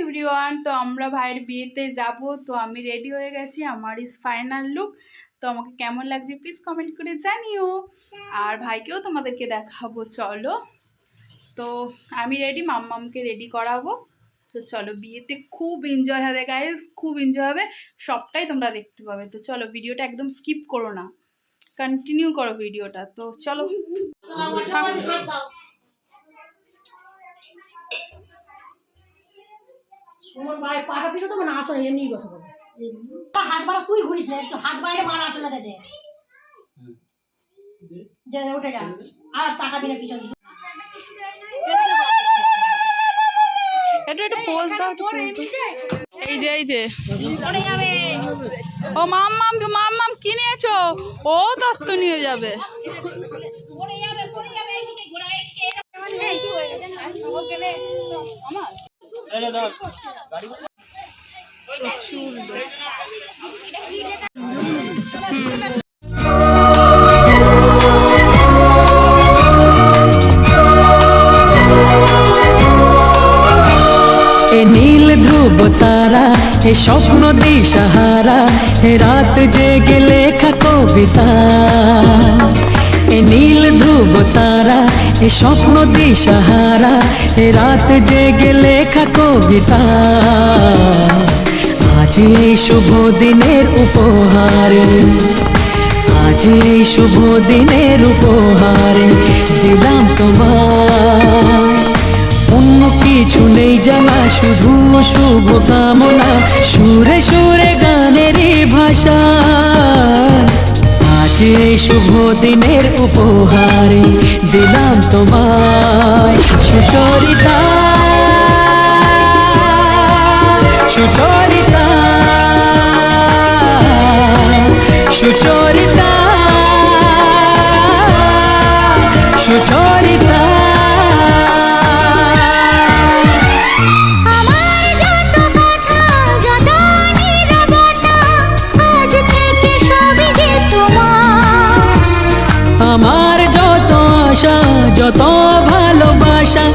Everyone, তো আমরা ভাইয়ের বিয়েতে যাব। তো আমি রেডি হয়ে গেছি, আমার ইজ ফাইনাল লুক। তো আমাকে কেমন লাগছে প্লিজ কমেন্ট করে জানিও, আর ভাইকেও তোমাদেরকে দেখাবো। চলো, তো আমি রেডি, মাম্মামকে রেডি করাবো। তো চলো, বিয়েতে খুব এনজয় হবে গাইজ, খুব এনজয় হবে, সবটাই তোমরা দেখতে পাবে। তো চলো, ভিডিওটা একদম স্কিপ করো না, কন্টিনিউ করো ভিডিওটা। তো চলো। সুমন ভাই পাটা পিছু তো মানে আসো এমনি বসে পড়বে। হাত বাড়া তুই ঘুরিস না, একটু হাত বাইরে মারা চলে দে যে উঠে যা, আর টাকা দিলে পিছন একটু একটু পোজ দাও। এই যে ও মাম্মাম কি নিয়েছো? ও দত্ত নিয়ে যাবে। নীল ধ্রুব তারা, হে স্বপ্ন দিশাহারা, হে রাত জেগে লেখা কবিতা। এ নীল ধ্রুব তারা, হে স্বপ্ন দিশাহারা, হে রাত জেগে লেখা কবিতা। আজ এই শুভ দিনের উপহারে, আজ এই শুভ দিনের উপহারে দিলাম তোমায় অন্য কিছু নেই জানা, শুধু শুভ কামনা, সুরে সুরে গানেরই ভাষা। আজ এই শুভ দিনের উপহারে দিলাম তোমায় সুচরিতা, সুচরিতা, সুচরিতা, সুচরিতা। আমার যত আশা, যত ভালোবাসা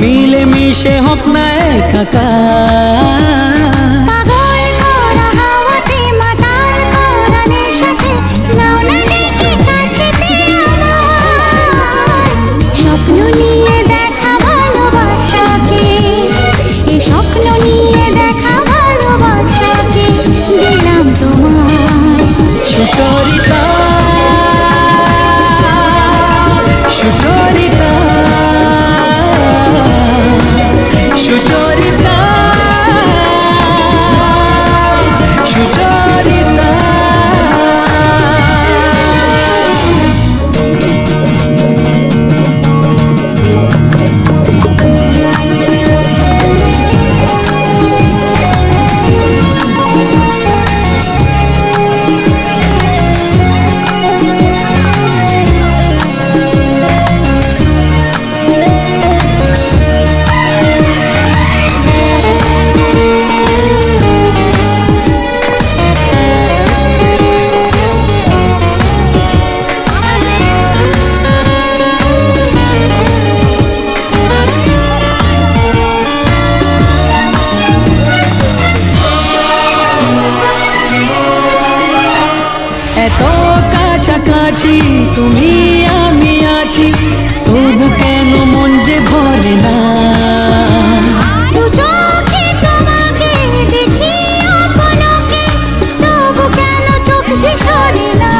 মিলে মিশে হোক না একাকার। স্বপ্ন নিয়ে দেখা ভালোবাসাকে, এই স্বপ্ন নিয়ে দেখা ভালোবাসাকে দিলাম তোমায় সুচরিতা, সুচরিতা, সুচরিতা, সুচরিতা। এত কাছাকাছি তুমি আমি আছি, তবু কেন মন যে ভরে না। দু চোখে তোমাকে দেখি অপলকে, তবু কেন চোখ যে সরে না।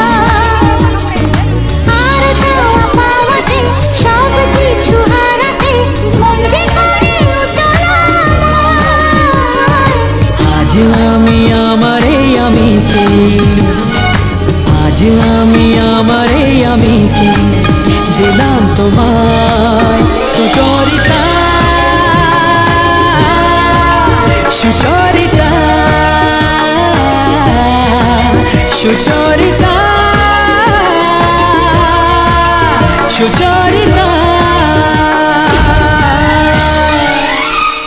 আর চাওয়া পাওয়াতে সব কিছু হারাতে মন যে করে উতলা আমার। আজ আমি আমার এই আমিকে, আজ আমি আমার এই আমিকে দিলাম তোমায় সুচরিতা, সুচরিতা, সুচরিতা, সুচরিতা।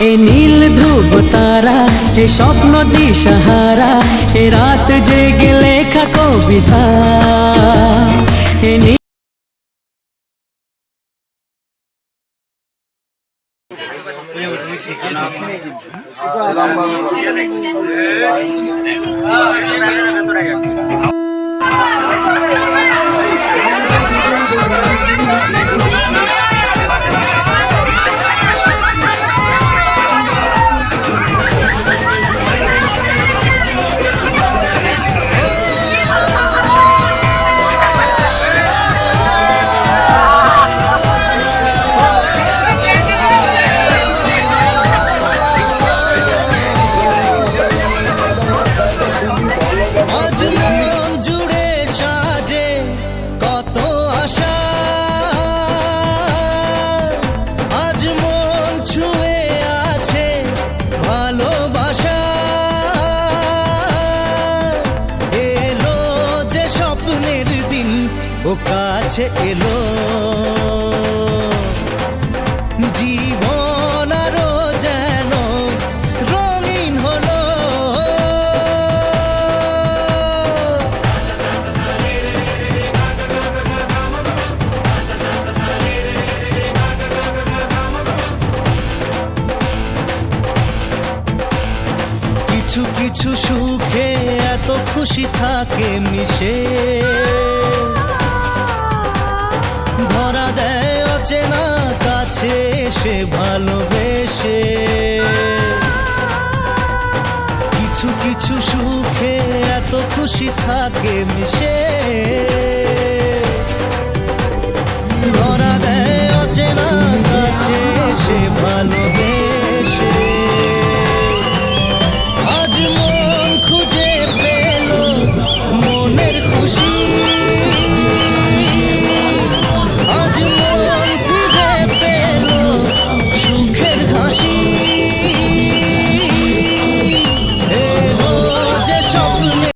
এ নীল ধ্রুব তারা, এ স্বপ্ন দিশাহারা, এ রাত জেগে লেখা কবিতা। এ নীল আজ মন জুড়ে সাজে কত আশা, আজ মন ছুঁয়ে আছে ভালোবাসা। এলো যে স্বপ্নের দিন ও কাছে এলো, জীবন আরো যেন রঙিন হলো। কিছু কিছু সুখে এত খুশি থাকে মিশে, ধরা দেয় অচেনা কাছে এসে ভালোবেসে। কিছু কিছু সুখে এত খুশি থাকে মিশে,